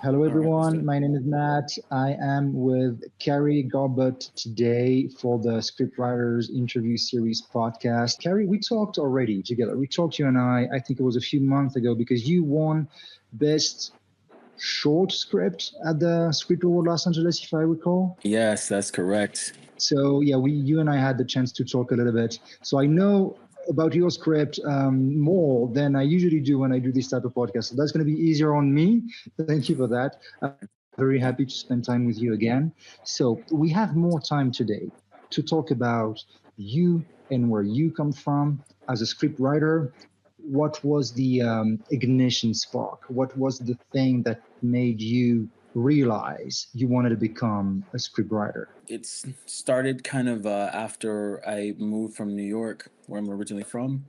Hello, All right, let's do everyone. it. My name is Matt. I am with Cary Garbutt today for the Scriptwriters Interview Series podcast. Cary, we talked already together. We talked, you and I think it was a few months ago, because you won Best Short Script at the Script Award Los Angeles, if I recall. Yes, that's correct. So yeah, you and I had the chance to talk a little bit. So I know about your script more than I usually do when I do this type of podcast. So that's going to be easier on me. Thank you for that. I'm very happy to spend time with you again. So we have more time today to talk about you and where you come from as a script writer. What was the ignition spark? What was the thing that made you realize you wanted to become a script writer? It's started kind of after I moved from New York, where I'm originally from,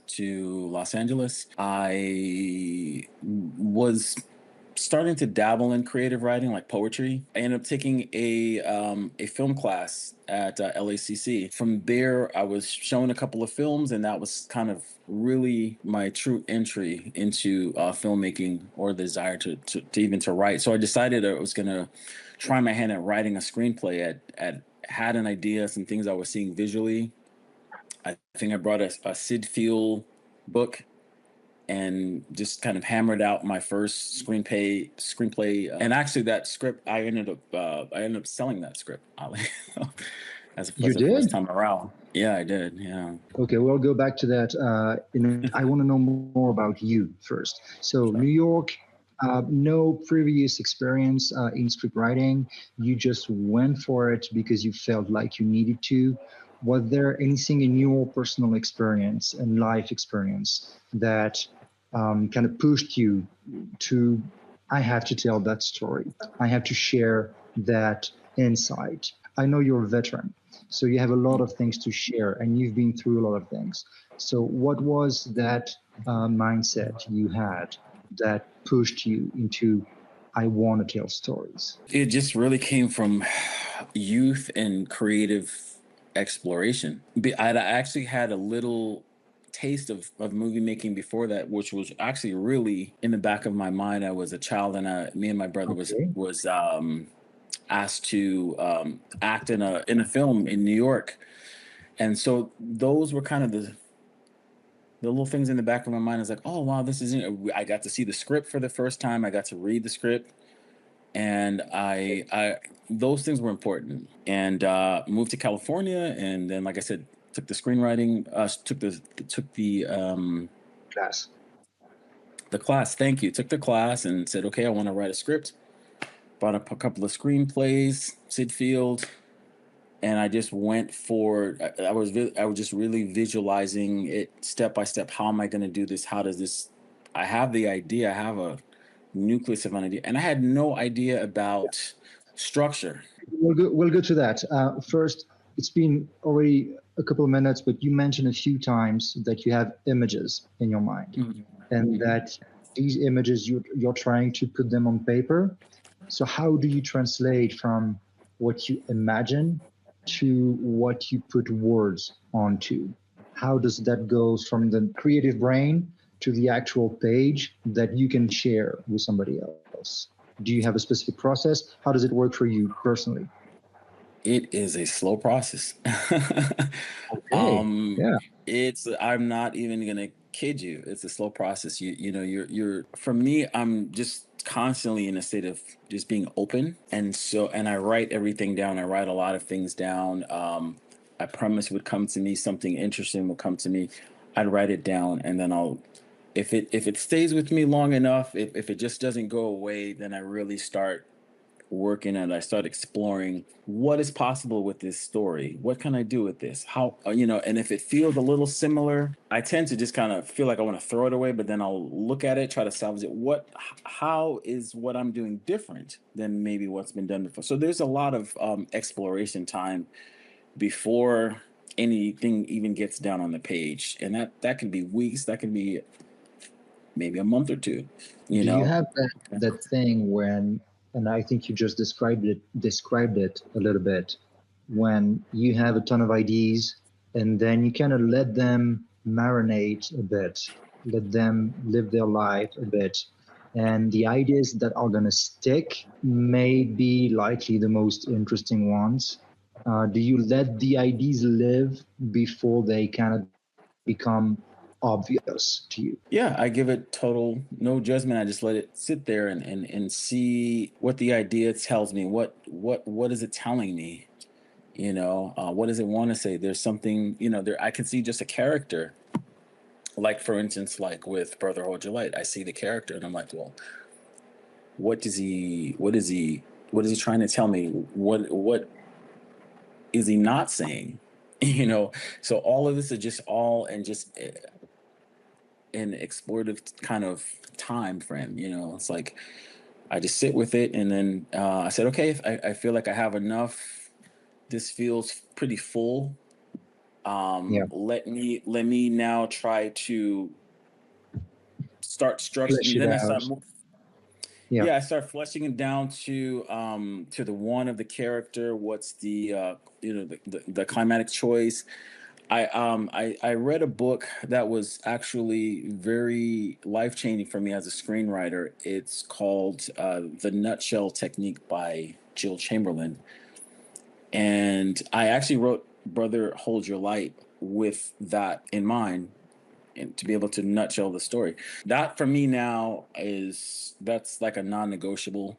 to Los Angeles. I was starting to dabble in creative writing, like poetry. I ended up taking a film class at LACC. From there, I was shown a couple of films, and that was kind of really my true entry into filmmaking, or the desire to even to write. So I decided I was going to try my hand at writing a screenplay. At had an idea, some things I was seeing visually. I think I brought a Sid Field book and just kind of hammered out my first screenplay. And actually, that script I ended up selling that script, as You the first did? time around. Yeah, I did. Yeah. Okay, we'll go back to that. I want to know more about you first. So, New Sure. York, no previous experience in script writing. You just went for it because you felt like you needed to. Was there anything in your personal experience and life experience that kind of pushed you to, I have to tell that story? I have to share that insight. I know you're a veteran, so you have a lot of things to share, and you've been through a lot of things. So, what was that mindset you had that pushed you into, I want to tell stories? It just really came from youth and creative exploration. I'd actually had a little taste of movie making before that, which was actually really in the back of my mind. I was a child, and me and my brother Okay. was asked to act in a film in New York, and so those were kind of the little things in the back of my mind. Is like, oh wow, this is. I got to see the script for the first time. I got to read the script, and I those things were important. And moved to California, and then, like I said, took the screenwriting, Class. the class. Thank you. Took the class and said, okay, I want to write a script. Brought up a couple of screenplays, Sid Field, and I just went for. I was just really visualizing it step by step. How am I going to do this? How does this? I have the idea. I have a nucleus of an idea, and I had no idea about structure. We'll go to that. First, it's been already a couple of minutes, but you mentioned a few times that you have images in your mind, Mhm. and Mhm. that these images you're trying to put them on paper. So how do you translate from what you imagine to what you put words onto? How does that go from the creative brain to the actual page that you can share with somebody else? Do you have a specific process? How does it work for you personally? It is a slow process. Okay. um, Yeah. it's I'm not even gonna kid you. It's a slow process. You're for me. I'm just constantly in a state of just being open, and I write everything down. I write a lot of things down. A premise would come to me, something interesting would come to me. I'd write it down, and then if it stays with me long enough, if it just doesn't go away, then I really start working, and I start exploring what is possible with this story. What can I do with this? And if it feels a little similar, I tend to just kind of feel like I want to throw it away, but then I'll look at it, try to salvage it. How is what I'm doing different than maybe what's been done before? So there's a lot of exploration time before anything even gets down on the page. And that can be weeks, that can be maybe a month or two, you Do you know? have that thing when, and I think you just described it a little bit, when you have a ton of ideas and then you kind of let them marinate a bit, let them live their life a bit, and the ideas that are going to stick may be likely the most interesting ones. Do you let the ideas live before they kind of become obvious to you? Yeah, I give it total no judgment. I just let it sit there and see what the idea tells me. What is it telling me? What does it want to say? There's something, there I can see just a character. Like for instance, like with Brother Hold Your Light, I see the character and I'm like, well, what is he trying to tell me? What is he not saying? You know, so all of this is just all and just an explorative kind of time frame. It's like I just sit with it, and then I said, okay, if I feel like I have enough. This feels pretty full. Yeah, Let me now try to start structuring, flesh and it then out. Yeah, yeah, I start fleshing it down to the one of the character. What's the climatic choice? I read a book that was actually very life changing for me as a screenwriter. It's called The Nutshell Technique by Jill Chamberlain, and I actually wrote Brother Hold Your Light with that in mind, and to be able to nutshell the story. That for me now that's like a non-negotiable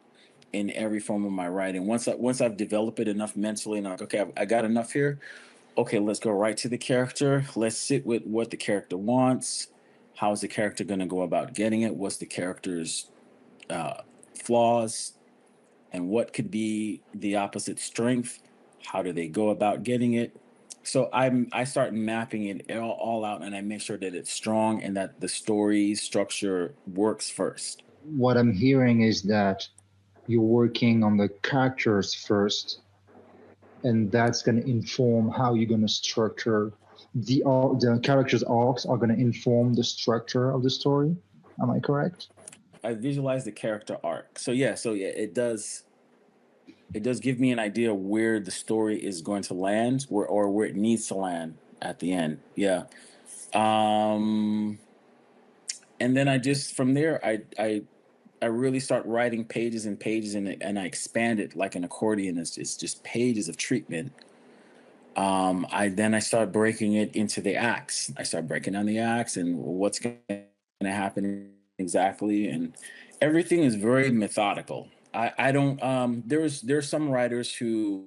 in every form of my writing. Once I've developed it enough mentally, and I'm like, okay, I got enough here. Okay, let's go right to the character. Let's sit with what the character wants. How is the character going to go about getting it? What's the character's uh, flaws? And what could be the opposite strength? How do they go about getting it? So I start mapping it all out, and I make sure that it's strong and that the story structure works first. what I'm hearing is that you're working on the characters first, and that's going to inform how you're going to structure the characters' arcs are going to inform the structure of the story. Am I correct? I visualize the character arc. So yeah, it does give me an idea where the story is going to land, or where it needs to land at the end. Yeah. Um, and then I just from there I really start writing pages and pages, and I expand it like an accordion. It's just pages of treatment. I start breaking it into the acts. I start breaking down the acts and what's going to happen exactly, and everything is very methodical. I don't. There's some writers who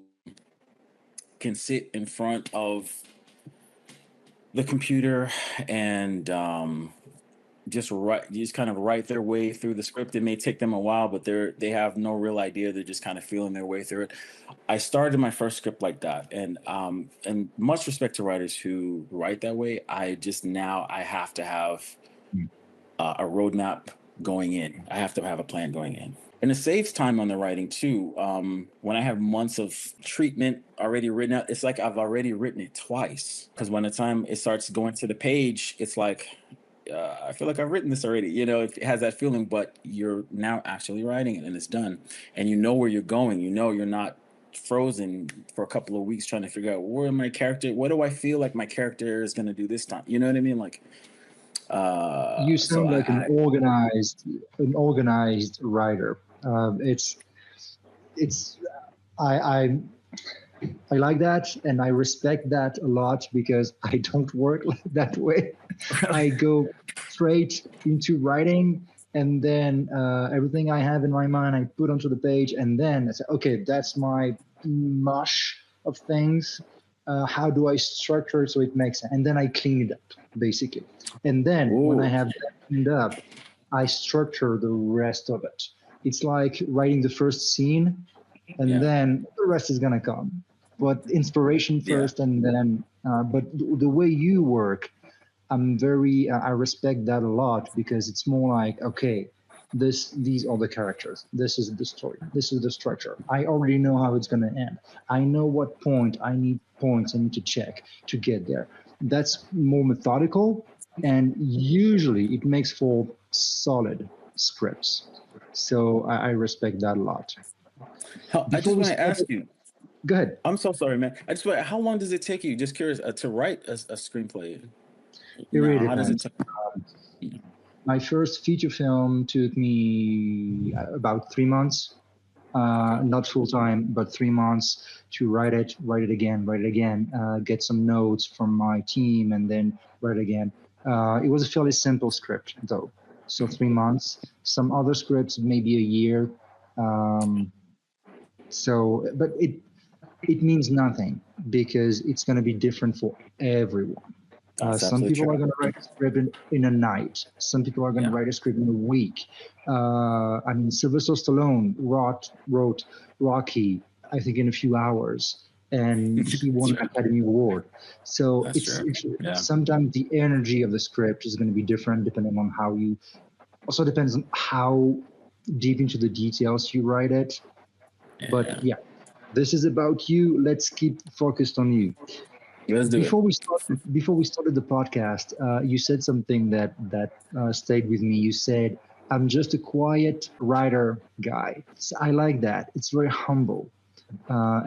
can sit in front of the computer and just kind of write their way through the script. It may take them a while, but they have no real idea. They're just kind of feeling their way through it. I started my first script like that, and much respect to writers who write that way. I have to have a roadmap going in. I have to have a plan going in. And it saves time on the writing too. When I have months of treatment already written out, it's like I've already written it twice. Because when the time it starts going to the page, it's like I feel like I've written this already. It has that feeling, but you're now actually writing it and it's done. And you know where you're going. You're not frozen for a couple of weeks trying to figure out what do I feel like my character is going to do this time. You know what I mean? Like, You so sound like an organized writer. It's I I like that and I respect that a lot because I don't work like that way. I go straight into writing, and then everything I have in my mind I put onto the page, and then I say, okay, that's my mush of things. How do I structure it so it makes sense? And then I clean it up, basically. And then when I ooh, have that cleaned up, I structure the rest of it. It's like writing the first scene, and yeah, then the rest is gonna come. But inspiration yeah. first, and then. But the way you work, I respect that a lot because it's more like, okay, these are the characters. This is the story. This is the structure. I already know how it's gonna end. I know what points I need to check to get there. That's more methodical, and usually it makes for solid scripts. So I respect that a lot. I Before just we want to start, ask you. go ahead. I'm so sorry, man. How long does it take you? Just curious to write a screenplay. It really Now, how does it depends. take? My first feature film took me about 3 months, Okay. not full time, but 3 months to write it again, get some notes from my team, and then write it again. It was a fairly simple script, though. So 3 months. Some other scripts, maybe a year. Um, but it means nothing because it's going to be different for everyone. That's Some absolutely people are true. going to write a script in a night. Some people are going to Yeah. write a script in a week. I mean, Sylvester Stallone wrote Rocky, I think, in a few hours, and he won That's an right. Academy Award. So That's true. it's Yeah. sometimes the energy of the script is going to be different depending on how you. Also depends on how deep into the details you write it. But Yeah. yeah, this is about you. Let's keep focused on you. Let's do it. Before we started the podcast, you said something that stayed with me. You said, "I'm just a quiet writer guy." I like that. It's very humble,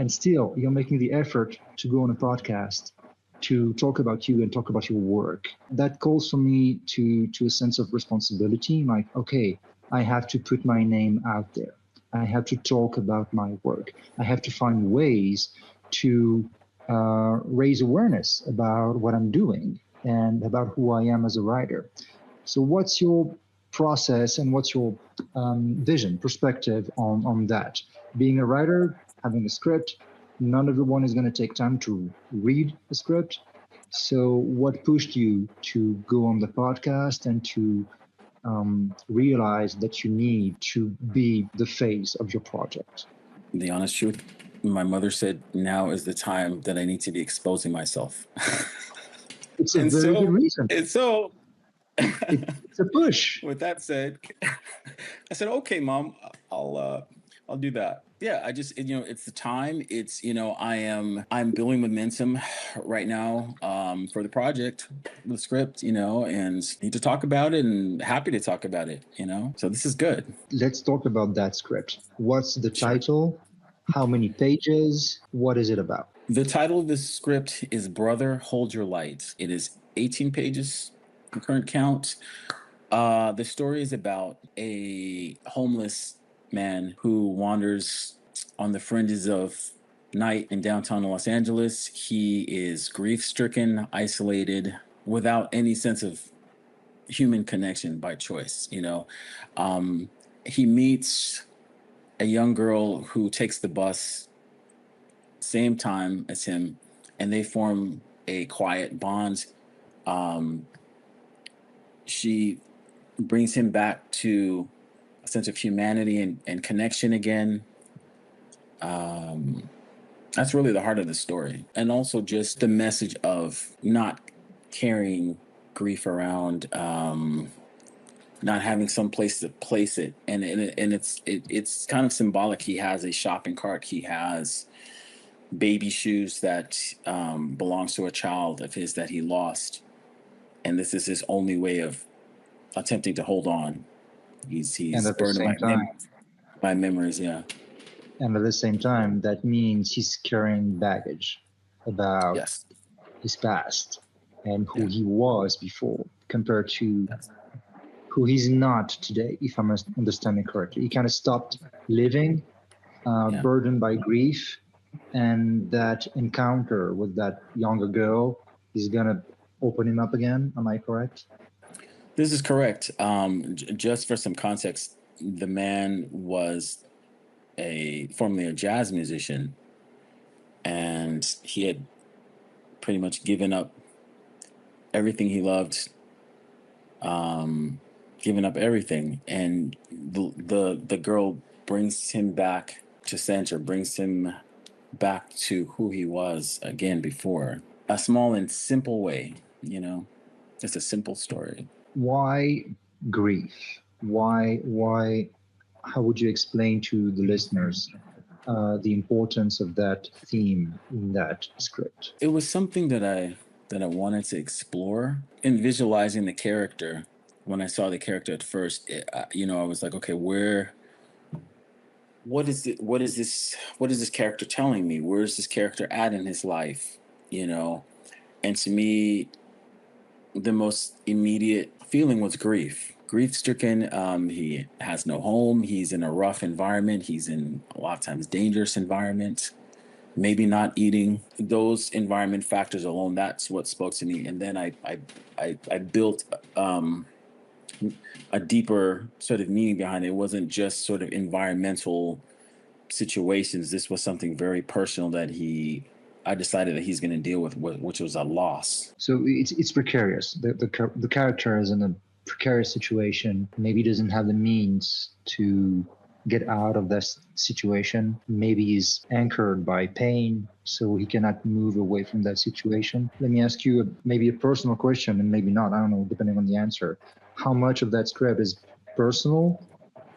and still you're making the effort to go on a podcast to talk about you and talk about your work. That calls for me to a sense of responsibility. Like, okay, I have to put my name out there. I have to talk about my work. I have to find ways to raise awareness about what I'm doing and about who I am as a writer. So, what's your process and what's your vision, perspective on that? Being a writer, having a script, not everyone is going to take time to read a script. So, what pushed you to go on the podcast and to realize that you need to be the face of your project? The honest truth, my mother said now is the time that I need to be exposing myself. It's a and very good so, reason. and so, It's a push. with that said, I said, okay, mom, I'll do that. Yeah, I just, it's the time. It's, I'm building momentum right now for the project, the script, and need to talk about it and happy to talk about it, So this is good. Let's talk about that script. What's the Sure. title? How many pages? What is it about? The title of this script is Brother Hold Your Light. It is 18 pages, the current count. The story is about a homeless man who wanders on the fringes of night in downtown Los Angeles. He is grief stricken, isolated, without any sense of human connection by choice. He meets a young girl who takes the bus same time as him, and they form a quiet bond. Um, she brings him back to a sense of humanity and connection again. Um, that's really the heart of the story. And also just the message of not carrying grief around, not having some place to place it. And it's kind of symbolic. He has a shopping cart. He has baby shoes that belongs to a child of his that he lost. And this is his only way of attempting to hold on. And He's at the burdened same time, by memories. Yeah. that means he's carrying baggage about Yes. his past and who Yeah. he was before compared to Yes. who he's not today, if I'm understanding correctly. He kind of stopped living, Yeah. burdened by grief, and that encounter with that younger girl is going to open him up again. Am I correct? This is correct. Just for some context, the man was a formerly a jazz musician, and he had pretty much given up everything he loved, given up everything, and the girl brings him back to center, brings him back to who he was again before. A small and simple way, It's a simple story. Why grief? Why? How would you explain to the listeners the importance of that theme in that script? It was something that I wanted to explore in visualizing the character. When I saw the character at first, I was like, okay, what is it? What is this character telling me? Where is this character at in his life? You know, and to me, the most immediate feeling was grief. grief stricken. He has no home. He's in a rough environment. He's in a lot of times dangerous environment. Maybe not eating. Those environment factors alone. That's what spoke to me. And then I built a deeper sort of meaning behind it. It wasn't just sort of environmental situations. This was something very personal that I decided that he's going to deal with, which was a loss. So it's precarious. The character is in a precarious situation. Maybe doesn't have the means to get out of this situation. Maybe he's anchored by pain, so he cannot move away from that situation. Let me ask you maybe a personal question, and maybe not. I don't know, depending on the answer. How much of that script is personal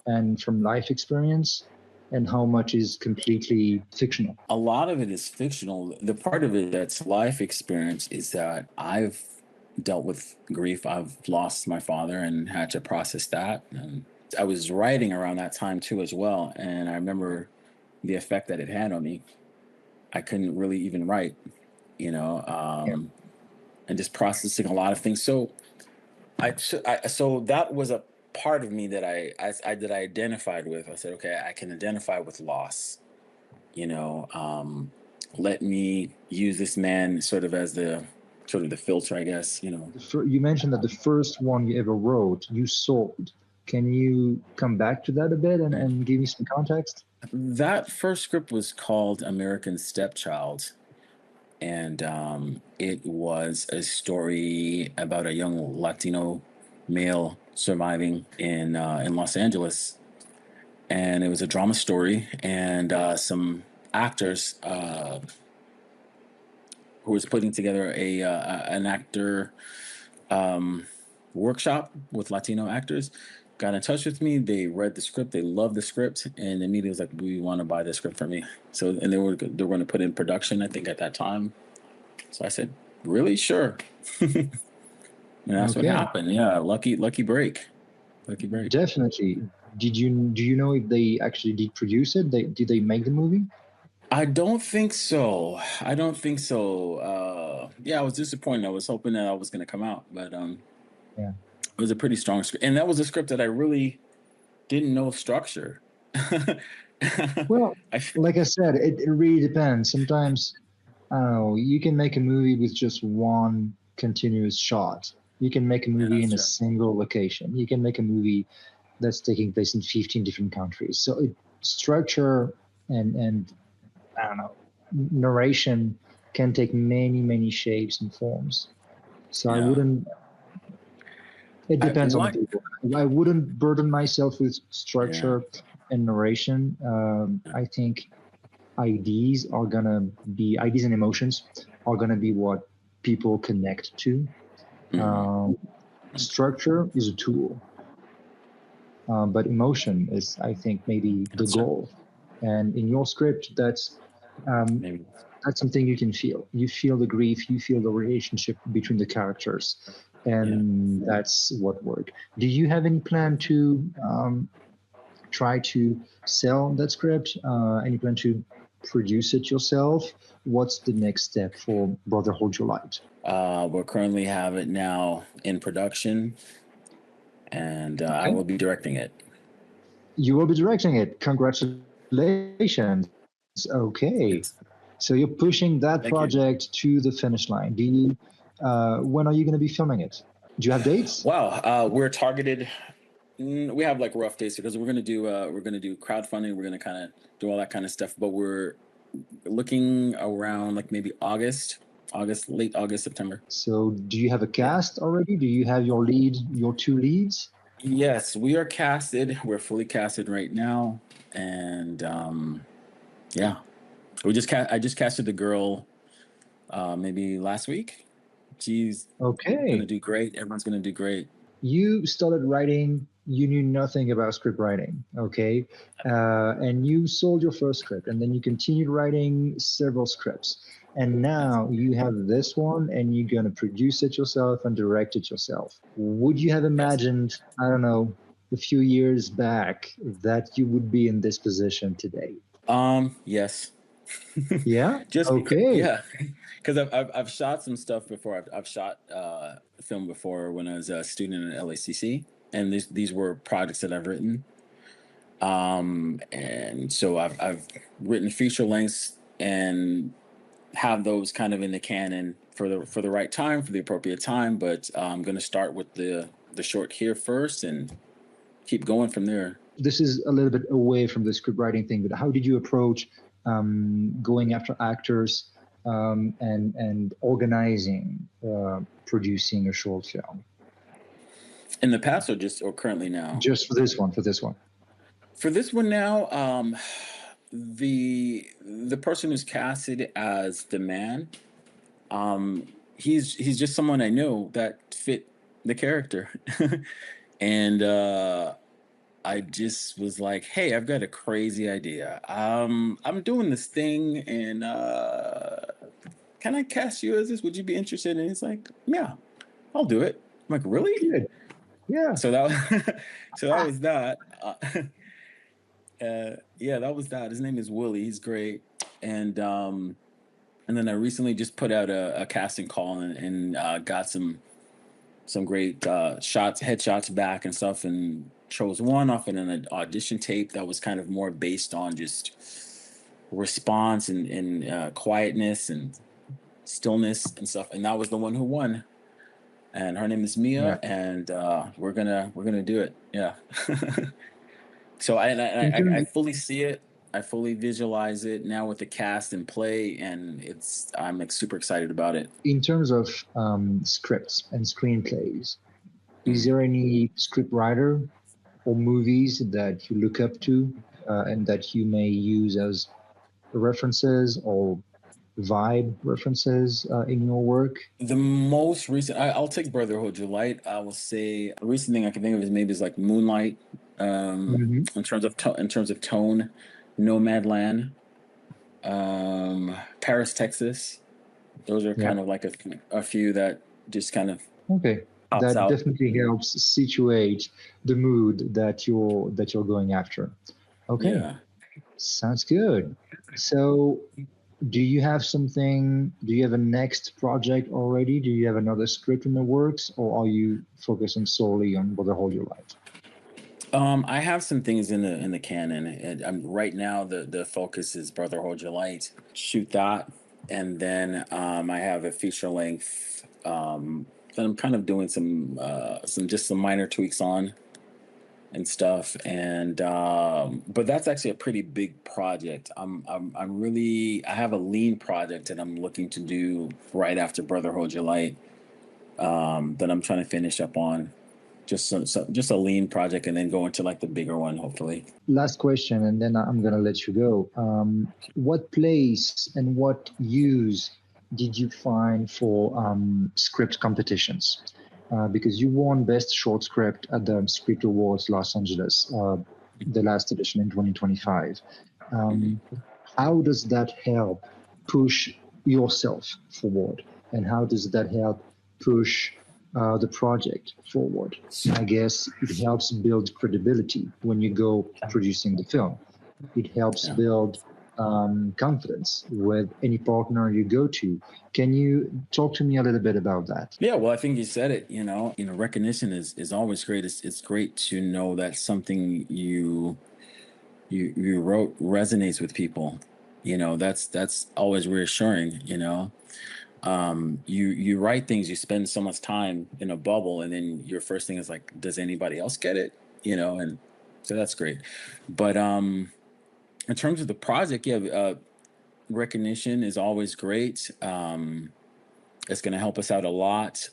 and from life experience, and how much is completely fictional? A lot of it is fictional. The part of it that's life experience is that I've dealt with grief. I've lost my father and had to process that. And I was writing around that time too, as well. And I remember the effect that it had on me. I couldn't really even write, you know, Yeah. and just processing a lot of things. So so that was a part of me that I identified with. I said, okay, I can identify with loss. You know, let me use this man sort of as the filter, I guess. You know, You mentioned that the first one you ever wrote, you sold. Can you come back to that a bit and give me some context? that first script was called American Stepchild, and it was a story about a young Latino male surviving in Los Angeles, and it was a drama story, and some actors who was putting together an actor workshop with Latino actors got in touch with me. They read the script, they loved the script, and immediately was like, "We want to buy the script from me." So, and they were going to put in production, I think, at that time. So I said, "Really? Sure." And that's what Okay, happened. Yeah, lucky break. definitely. Do you know if they actually did produce it? Did they make the movie? I don't think so. I don't think so. Yeah, I was disappointed. I was hoping that I was going to come out, but Yeah. it was a pretty strong script, and that was a script that I really didn't know structure. I, Well, like I said, it really depends. Sometimes, I don't know, you can make a movie with just one continuous shot. You can make a yeah, movie that's in a true. single location. You can make a movie that's taking place in 15 different countries. So structure and I don't know, narration can take many shapes and forms. So I Yeah. wouldn't. It depends on the What? people. I wouldn't burden myself with Yeah. structure and narration. I think ideas and emotions are gonna be what people connect to. Hmm. Um, Structure is a tool, but emotion is, I think, maybe the That's true. goal. And in your script, um, Maybe. that's something you can feel. You feel the grief, you feel the relationship between the characters, Yeah. and that's what work. Do you have any plan to try to sell that script? Any plan to produce it yourself? What's the next step for Brother Hold Your Light? We'll currently have it now in production, and I Okay. will be directing it. You will be directing it. Congratulations. Okay. It's So you're pushing that Thank you. project to the finish line. When are you going to be filming it? Do you have dates? Wow. We're targeted. We have like rough dates because we're gonna do crowdfunding. We're gonna kind of do all that kind of stuff. But we're looking around like maybe late August, September. So do you have a Yeah. cast already? Do you have your two leads? Yes, we are casted. We're fully casted right now, and yeah, I just casted the girl maybe last week. She's gonna Okay. do great. Everyone's gonna do great. You started writing, you knew nothing about script writing, okay? And you sold your first script, and then you continued writing several scripts. And Yes. now you have this one, and you're going to produce it yourself and direct it yourself. Would you have Yes. imagined, I don't know, a few years back that you would be in this position today? Yes. Yeah? Just because, Okay. yeah, because I've shot some stuff before. I've shot film before when I was a student at LACC, and these were projects that I've written. And so I've written feature lengths and have those kind of in the canon for the right time, for the appropriate time. But I'm going to start with the short here first and keep going from there. This is a little bit away from the script writing thing, but how did you approach going after actors and organizing producing a short film? In the past, or currently now? Just for this one, for this one. For this one now, the person who's casted as the man, he's just someone I know that fit the character, and I just was like, "Hey, I've got a crazy idea. I'm doing this thing, and can I cast you as this? Would you be interested?" And he's like, "Yeah, I'll do it." I'm like, "Really?" Good. Yeah. So that so that was that. Yeah, that was that. His name is Willie. He's great, and then I recently just put out a casting call and got some great headshots back and stuff, and chose one off in an audition tape that was kind of more based on just response and quietness and stillness and stuff, and that was the one who won. And her name is Mia, Yeah. and we're gonna do it. Yeah. So I In terms, fully see it. I fully visualize it now with the cast and play, and I'm like super excited about it. in terms of scripts and screenplays, is Mm. there any script writer or movies that you look up to and that you may use as references or vibe references in your work? The most recent, I'll take Brotherhood Light. I will say the recent thing I can think of is maybe is like Moonlight. Mm-hmm. In terms of in terms of tone, Nomadland, Paris, Texas. Those are Yeah. kind of like a few that just kind of Okay. pops That out. definitely helps situate the mood that you're going after. Okay. Yeah. Sounds good. So, do you have a next project already? Do you have another script in the works, or are you focusing solely on What the Hold Your Life? I have some things in the canon, and right now the focus is Brother Hold Your Light. Shoot that, and then I have a feature length that I'm kind of doing some minor tweaks on and stuff, and but that's actually a pretty big project. I'm really I have a lean project that I'm looking to do right after Brother Hold Your Light that I'm trying to finish up on. Just a lean project, and then go into like the bigger one, hopefully. Last question, and then I'm gonna let you go. What place and what use did you find for script competitions? Because you won Best Short Script at the Script Awards Los Angeles, the last edition in 2025. Mhm. Um, how does that help push yourself forward? And how does that help push the project forward? I guess it helps build credibility when you go producing the film. It helps Yeah. build confidence with any partner you go to. Can you talk to me a little bit about that? Yeah, well, I think you said it. Recognition is always great. It's great to know that something you wrote resonates with people. That's always reassuring. You write things, you spend so much time in a bubble, and then your first thing is like, does anybody else get it? And so that's great. But in terms of the project, yeah, recognition is always great. It's going to help us out a lot.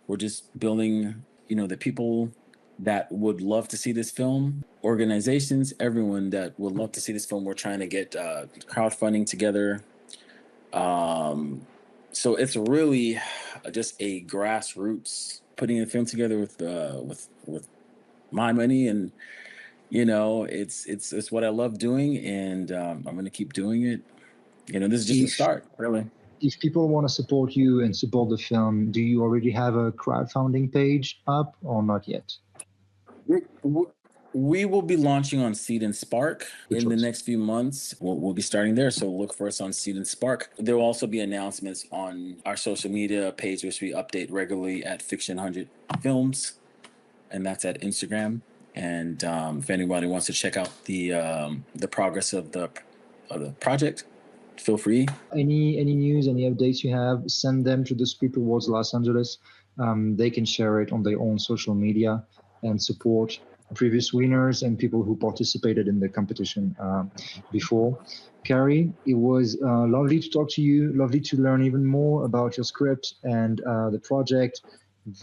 We're just building, the people that would love to see this film, organizations, everyone that would love to see this film. We're trying to get crowdfunding together. So it's really just a grassroots putting a film together with my money, and it's what I love doing, and I'm going to keep doing it. This is just the If start, really. if people want to support you and support the film, do you already have a crowdfunding page up or not yet? We will be launching on Seed and Spark Good in the choice. next few months. We'll be starting there, so look for us on Seed and Spark. There will also be announcements on our social media page, which we update regularly at Fiction 100 Films. and that's at Instagram. And if anybody wants to check out the progress of the project, feel free. Any news, any updates you have, send them to the Script Awards Los Angeles. They can share it on their own social media and support previous winners and people who participated in the competition before. Cary, it was lovely to talk to you, lovely to learn even more about your script and the project.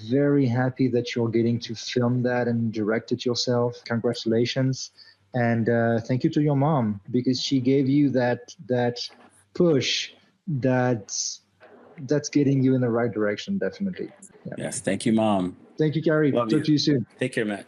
Very happy that you're getting to film that and direct it yourself. Congratulations. And thank you to your mom, because she gave you that push that's getting you in the right direction, definitely. Yeah. Yes, thank you, Mom. Thank you, Cary. Love Talk you. to you soon. Take care, Matt.